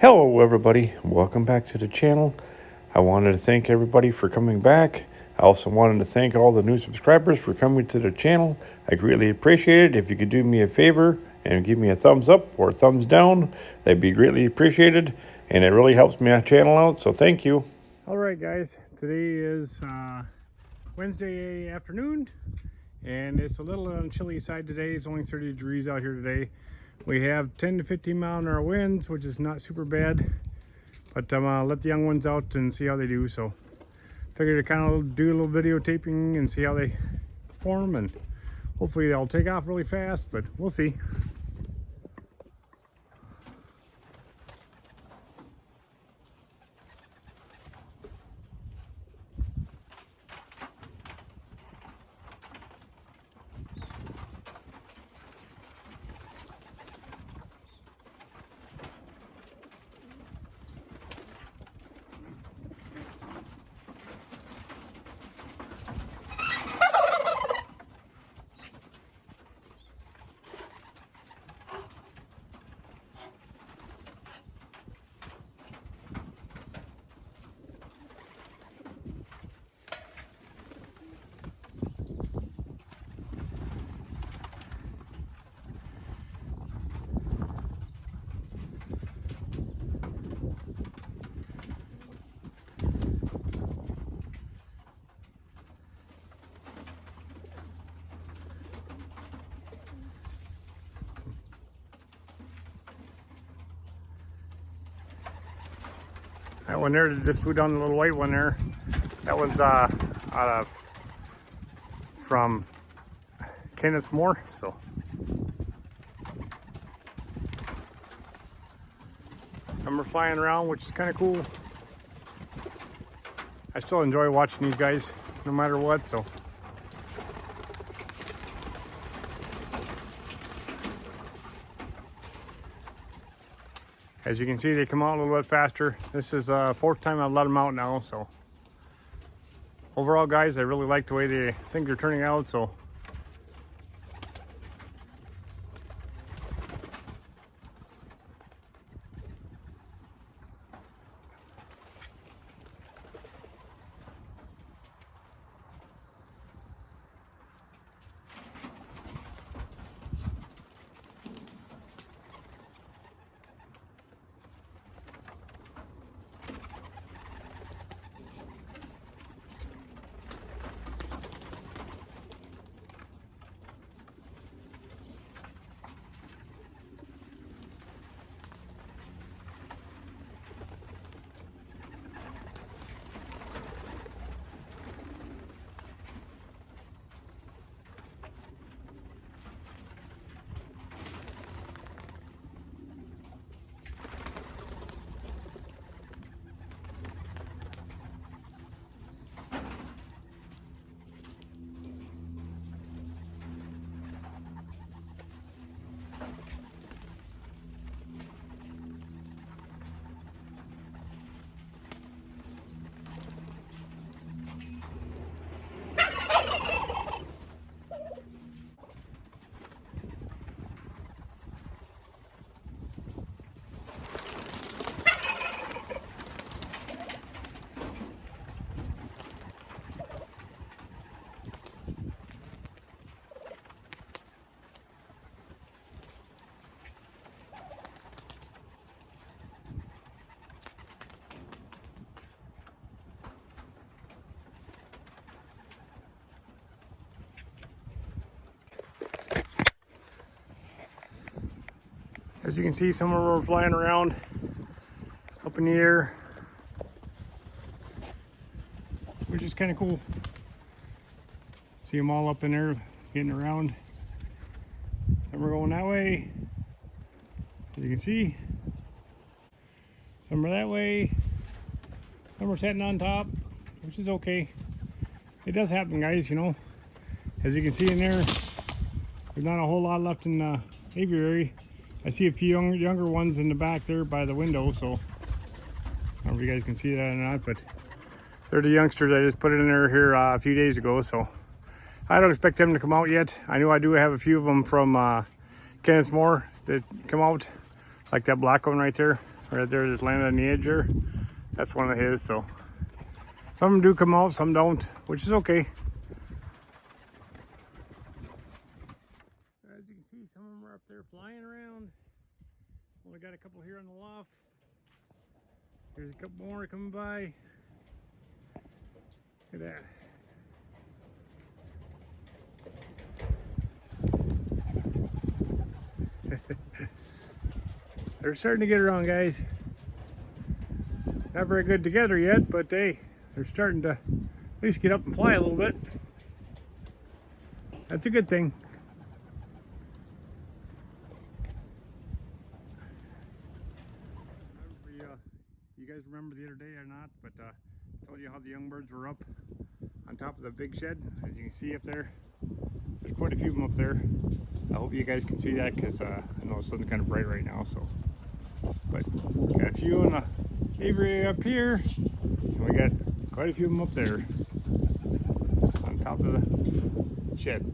Hello everybody, welcome back to the channel. I wanted to thank everybody for coming back. I also wanted to thank all the new subscribers for coming to the channel. I greatly appreciate it. If you could do me a favor and give me a thumbs up or a thumbs down, that'd be greatly appreciated, and it really helps my channel out, so thank you. All right guys, today is Wednesday afternoon, and it's a little on the chilly side today. It's only 30 degrees out here today. We have 10 to 15 mile an hour winds, which is not super bad, but I'm gonna let the young ones out and see how they do. So figured to kind of do a little videotaping and see how they perform, and hopefully they'll take off really fast, but we'll see. That one there just flew down, the little white one there. That one's from Kenneth Moore. So and we're flying around, which is kind of cool. I still enjoy watching these guys no matter what. So as you can see, they come out a little bit faster. This is the fourth time I've let them out now. So overall, guys, I really like the way they think they're turning out. So as you can see, some of them are flying around up in the air, which is kind of cool. See them all up in there getting around. Some are going that way, as you can see. Some are that way. Some are sitting on top, which is okay. It does happen, guys, you know. As you can see in there, there's not a whole lot left in the aviary. I see a few younger ones in the back there by the window, so I don't know if you guys can see that or not, but they're the youngsters I just put in there here a few days ago. So I don't expect them to come out yet. I know I do have a few of them from Kenneth Moore that come out, like that black one right there. right there, just landed on the edge there. That's one of his, so some do come out, some don't, which is okay. As you can see, some of them are up there flying around. Only got a couple here on the loft. There's a couple more coming by. Look at that. They're starting to get around, guys. Not very good together yet, but they're starting to at least get up and fly a little bit. That's a good thing. You guys remember the other day or not, but I told you how the young birds were up on top of the big shed. As you can see up there, there's quite a few of them up there. I hope you guys can see that, because I know the sun's kind of bright right now. So, but got a few in the aviary up here, and we got quite a few of them up there on top of the shed.